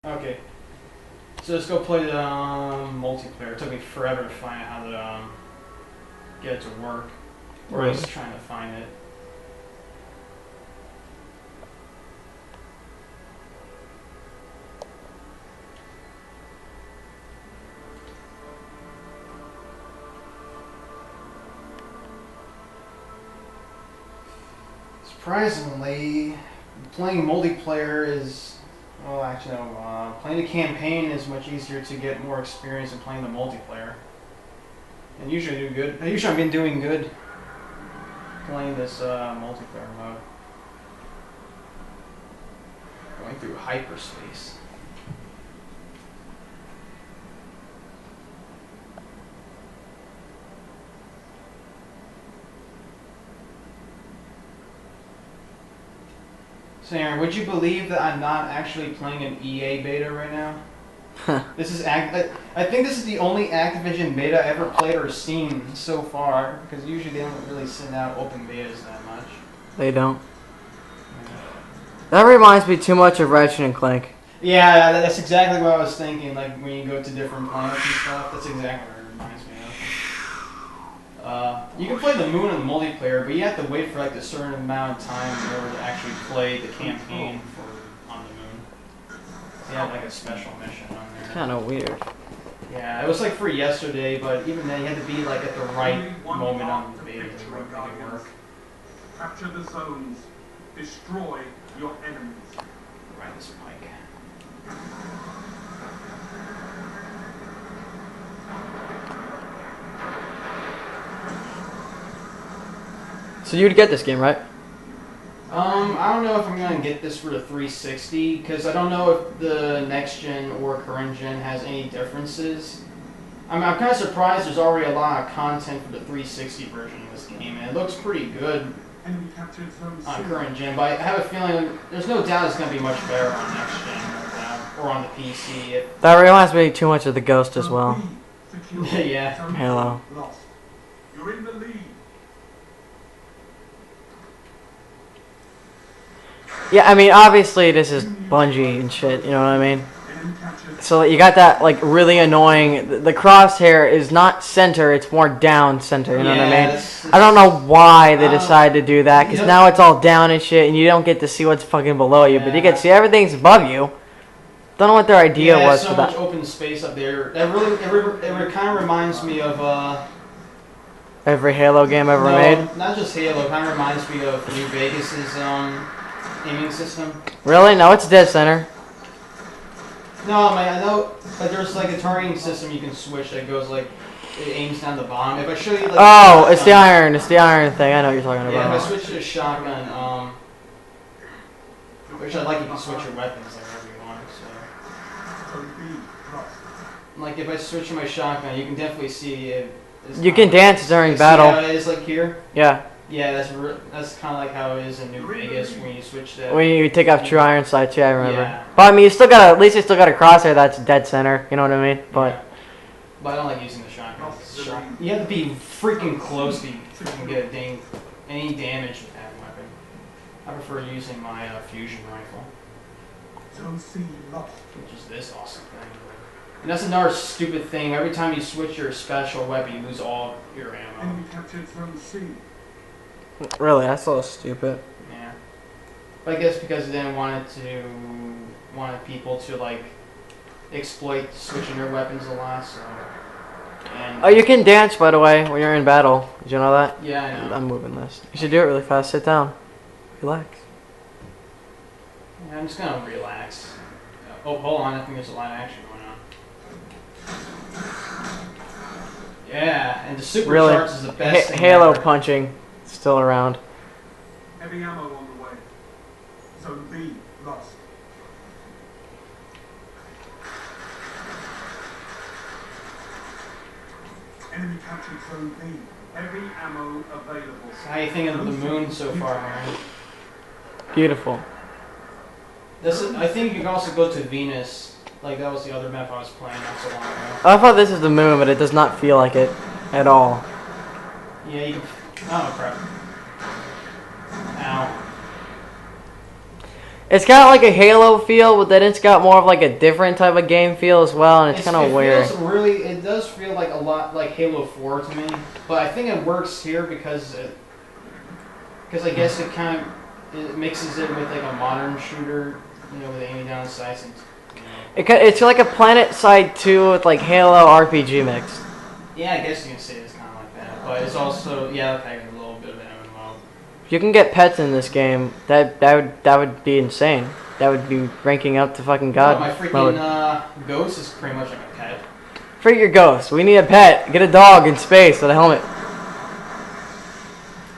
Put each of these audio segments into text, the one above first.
Okay. So let's go play the multiplayer. It took me forever to find out how to get it to work. Or I was trying to find it. Surprisingly, playing multiplayer is, well, actually, no. Playing the campaign is much easier to get more experience than playing the multiplayer. And usually I do good. Usually I've been doing good playing this multiplayer mode. Going through hyperspace. So Aaron, would you believe that I'm not actually playing an EA beta right now? This is I think this is the only Activision beta I ever played or seen so far, because usually they don't really send out open betas that much. They don't. Yeah. That reminds me too much of Ratchet and Clank. Yeah, that's exactly what I was thinking. Like when you go to different planets and stuff, that's exactly what it reminds me of. You can play the moon in the multiplayer, but you have to wait for like a certain amount of time in order to actually play the campaign on the moon. They have like a special mission on there. Kind of weird. Yeah, it was like for yesterday, but even then you had to be like at the right moment on the beta to make it work. Capture the zones. Destroy your enemies. Ride this bike. So you'd get this game, right? I don't know if I'm gonna get this for the 360 because I don't know if the next gen or current gen has any differences. I'm kind of surprised there's already a lot of content for the 360 version of this game, and it looks pretty good on current gen. But I have a feeling there's no doubt it's gonna be much better on next gen or on the PC. That reminds me too much of the Ghost as well. Yeah. Halo. You're in the lead. Yeah, I mean, obviously this is Bungie and shit, you know what I mean? So you got that, like, really annoying, the crosshair is not center, it's more down center, you know what I mean? I don't know why they decided to do that, because now it's all down and shit, and you don't get to see what's fucking below you, but you can see everything's above you. Don't know what their idea was so for that. much open space up there. That really, it kind of reminds me of, every Halo game ever made? Not just Halo, it kind of reminds me of New Vegas's, aiming system. Really? No, it's dead center. No, I know, but there's like a targeting system you can switch that goes like, it aims down the bottom. If I show you like... Oh, it's the iron thing, I know what you're talking about. Yeah, if I switch to a shotgun, which I like, you can switch your weapons like wherever you want, so... Like if I switch to my shotgun, you can definitely see it. You can dance during battle. See how it is like here? Yeah. Yeah, that's kind of like how it is in New Vegas when you switch to... When you take off true iron sights, yeah, I remember. Yeah. But I mean, you still got at least you still got a crosshair that's dead center. You know what I mean? But yeah. But I don't like using the shotgun. You have to be freaking close to freaking get any damage with that weapon. I prefer using my fusion rifle, which is this awesome thing. And that's another stupid thing. Every time you switch your special weapon, you lose all your ammo. Enemy captured from C. Really, that's so stupid. Yeah, but I guess because they didn't wanted people to like exploit switching their weapons a lot. So. And Oh, you can dance, by the way, when you're in battle. Did you know that? Yeah, I know. I'm moving this. You should do it really fast. Sit down. Relax. Yeah, I'm just gonna relax. Oh, hold on. I think there's a lot of action going on. Yeah, and the supercharge is the best thing Halo ever. punching. Still around. Heavy ammo on the way. Zone B lost. Enemy captured Zone B. Heavy ammo available. So how you think of the moon so far, Aaron? Beautiful. I think you can also go to Venus. Like that was the other map I was playing not so long ago. I thought this is the moon, but it does not feel like it at all. Yeah, you can... Oh, crap. Ow. It's kind of like a Halo feel, but then it's got more of like a different type of game feel as well, and it's kind of weird. It does feel like a lot like Halo 4 to me, but I think it works here because I guess it mixes it with like a modern shooter, you know, with aiming down the sights. And, It's like a Planet Side 2 with like Halo RPG mix. Yeah, I guess you can say it's kind of like that, but it's also okay, a little bit of an MMO. If you can get pets in this game, that would be insane. That would be ranking up to fucking god my freaking mode. ghost is pretty much like a pet. Freak your ghost. We need a pet. Get a dog in space with a helmet.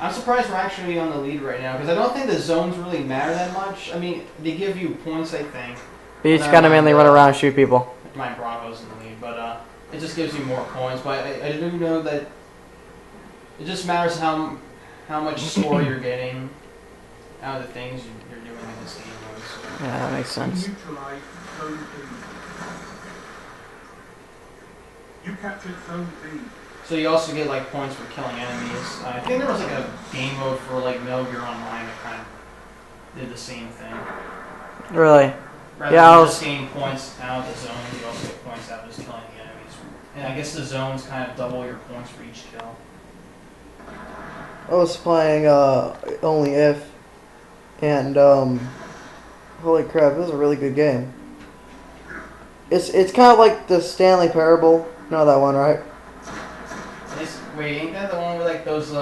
I'm surprised we're actually on the lead right now because I don't think the zones really matter that much. I mean, they give you points, I think. But you just gotta mainly run around and shoot people. My Bravo's in the lead, but it just gives you more points. But I do know that it just matters how much score you're getting out of the things you're doing in this game. So. Yeah, that makes sense. Neutralize Zone B. You captured Zone B. So you also get like points for killing enemies. I think there was like a game mode for like Metal Gear Online that kind of did the same thing. Really? Rather yeah, than just getting points out of the zones, you also get points out of just killing the enemies. And I guess the zones kind of double your points for each kill. I was playing Only If, and holy crap, it was a really good game. It's kind of like the Stanley Parable. Know that one, right? Wait, ain't that the one with like those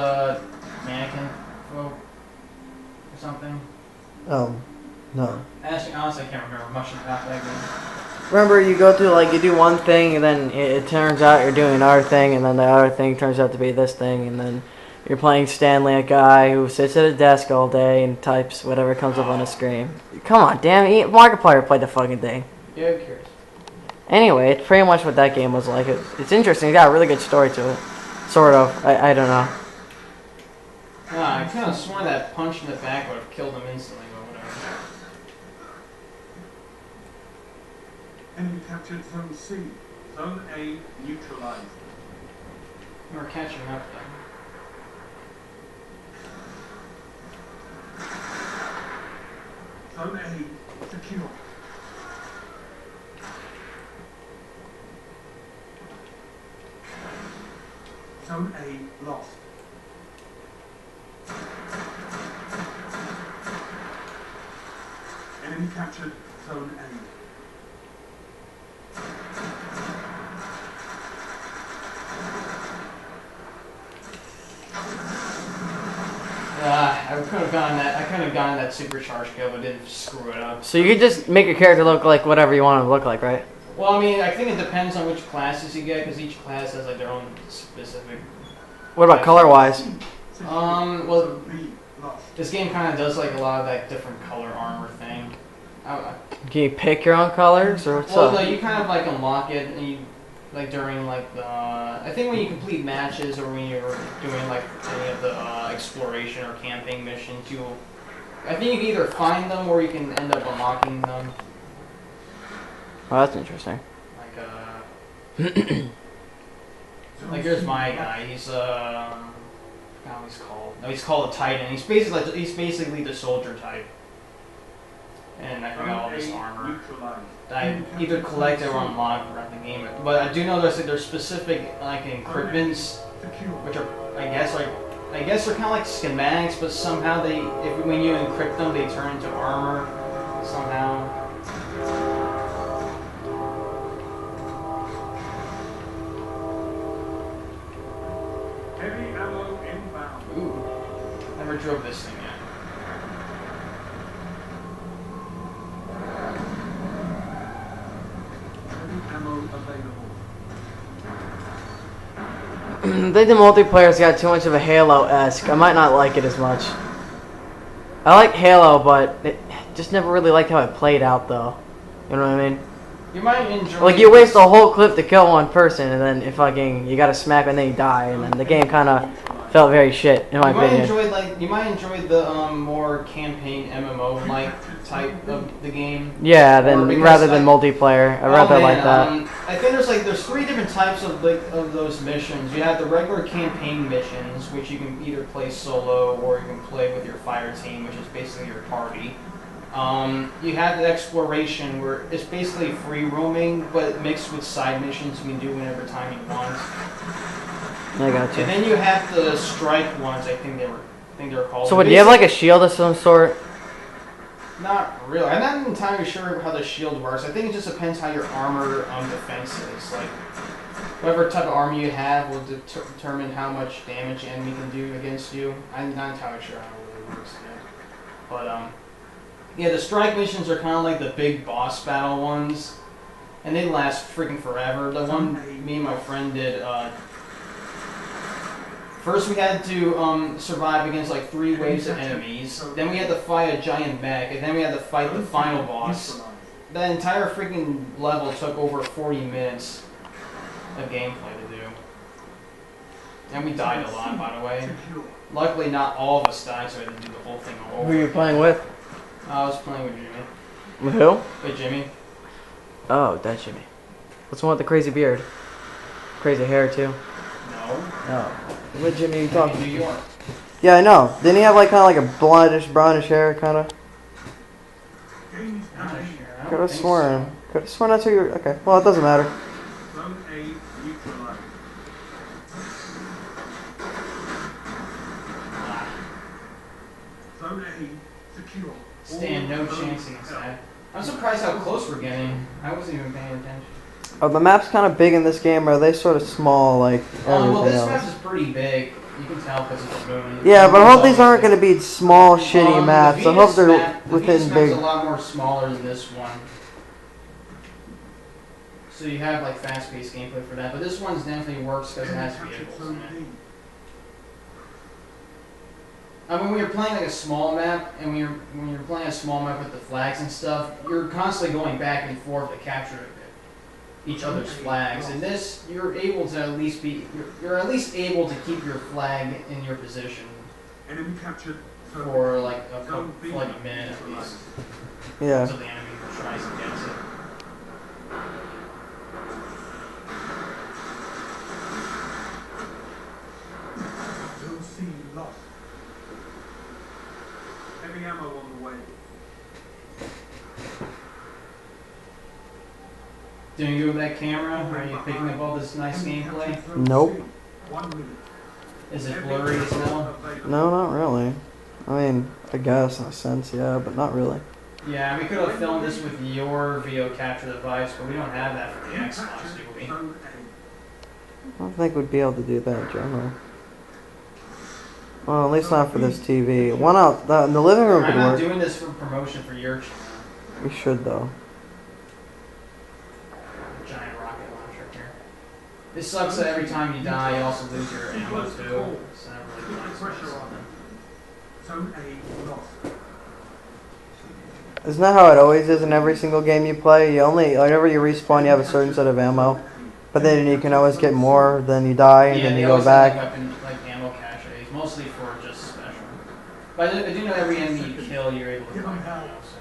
mannequin folk or something? No. Actually, honestly, I can't remember much about that game. Remember, you go through like you do one thing, and then it turns out you're doing another thing, and then the other thing turns out to be this thing, and then you're playing Stanley, a guy who sits at a desk all day and types whatever comes up on the screen. Come on, damn it, Markiplier played the fucking thing. Yeah, who cares? Anyway, it's pretty much what that game was like. It's interesting. It's got a really good story to it. Sort of. I don't know. I kind of swore that punch in the back would have killed him instantly, but whatever. Enemy captured Zone C. Zone A neutralized. We're catching up though. Zone A secure. Zone A lost. Enemy captured Zone A. I could have gone that. I could have gone that supercharged kill, but didn't screw it up. So you could just make your character look like whatever you want him to look like, right? Well, I mean, I think it depends on which classes you get, because each class has like their own specific. What about color-wise? Well, this game kind of does like a lot of that different color armor thing. Can you pick your own colors, or what's Well, up? no, you kind of like unlock it, and you like during like the. I think when you complete matches or when you're doing like any of the exploration or camping missions, I think you can either find them or you can end up unlocking them. Oh, that's interesting. Like here's my guy. He's how he's called. No, he's called a Titan. He's basically the soldier type. And I forgot all this armor. I either collect or unlock throughout the game. But I do know there's specific like encryptments, which are I guess they're kind of like schematics, but somehow when you encrypt them, they turn into armor somehow. Heavy ammo inbound. Ooh, never drove this thing yet. Ammo available. I think the multiplayer's got too much of a Halo-esque. I might not like it as much. I like Halo, but it just never really liked how it played out, though. You know what I mean? You might enjoy. Like you waste a whole clip to kill one person, and then you gotta smack and then you die, and then the game kind of felt very shit in my opinion. You might enjoy the more campaign MMO like type of the game. Yeah, rather than multiplayer. I rather like that. I think there's three different types of those missions. You have the regular campaign missions, which you can either play solo or you can play with your fire team, which is basically your party. You have the exploration where it's basically free roaming, but mixed with side missions you can do whenever time you want. I got you. And then you have the strike ones. I think they were called. So, what, do you have like a shield of some sort? Not really. I'm not entirely sure how the shield works. I think it just depends how your armor defense is. Like, whatever type of armor you have will determine how much damage the enemy can do against you. I'm not entirely sure how it really works yet. But, yeah, the strike missions are kind of like the big boss battle ones. And they last freaking forever. The one me and my friend did, first we had to survive against like 3 waves of enemies. Then we had to fight a giant mech. And then we had to fight the final boss. That entire freaking level took over 40 minutes of gameplay to do. And we died a lot, by the way. Luckily, not all of us died, so I had to do the whole thing all over. Who are you playing with? I was playing with Jimmy. With who? With Jimmy. Oh, that Jimmy. What's the one with the crazy beard? Crazy hair, too? No. No. What Jimmy are you talking New York. Yeah, I know. Didn't he have like kind of like a blondish, brownish hair, kind of? Could have sworn. Could have sworn that's who you were. Okay. Well, it doesn't matter. Zone A neutralized. Zone A secure. Stand no chance against that. I'm surprised how close we're getting. I wasn't even paying attention. Oh, the map's kind of big in this game, or are they sort of small like everything Well, this else? map is pretty big. You can tell because it's a moon. Yeah, but I hope these aren't going to be small, shitty maps. The I hope they're Venus within map's big. a lot more smaller than this one. So you have like fast-paced gameplay for that, but this one's definitely works because it has vehicles in it. I mean, when you're playing like a small map, and when you're playing a small map with the flags and stuff, you're constantly going back and forth to capture each other's flags. And this, you're able to at least you're at least able to keep your flag in your position Enemy captured. for like a minute at least. Yeah. Until the enemy tries to get it. Zone C lost. Heavy ammo on the way. Doing good with that camera? Are you picking up all this nice gameplay? Nope. 1 minute. Is it blurry as hell? No, not really. I mean, I guess in a sense, yeah, but not really. Yeah, we could have filmed this with your video capture device, but we don't have that for the Xbox, do we? Zone I don't think we'd be able to do that in general. Well, at least not for this TV. One out in the living room I'm could not work. doing this for promotion for your channel. We should though. Giant rocket launcher here. It sucks that every time you die, you also lose your ammo too. So that really A. nice. Pressure on them. Zone A lost. Isn't that how it always is in every single game you play? You only, whenever you respawn, you have a certain set of ammo. But then you can always get more, then you die, and Yeah, then they you go always have, back. like, weapon, like ammo caches, mostly for just special. But I do know every enemy you kill, you're able to find ammo, so.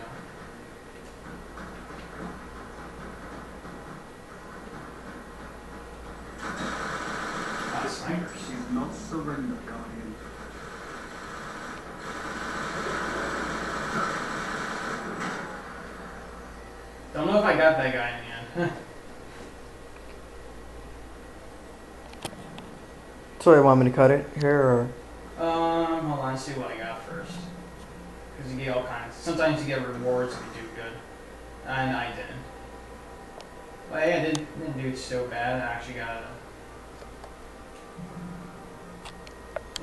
Ah, snipers. Is not surrender, Guardian. Don't know if I got that guy in the end. So you want me to cut it here, or? Hold on, let's see what I got first. Because you get all kinds. Sometimes you get rewards if you do good. And I didn't. But yeah, I didn't do so bad. I actually got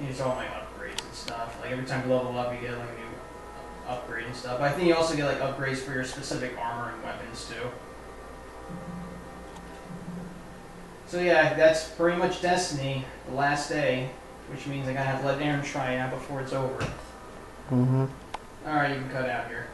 it's all my upgrades and stuff. Like every time you level up, you get like a new upgrade and stuff. But I think you also get like upgrades for your specific armor and weapons too. So yeah, that's pretty much Destiny, the last day, which means I gotta have to let Aaron try it out before it's over. Mm-hmm. Alright, you can cut out here.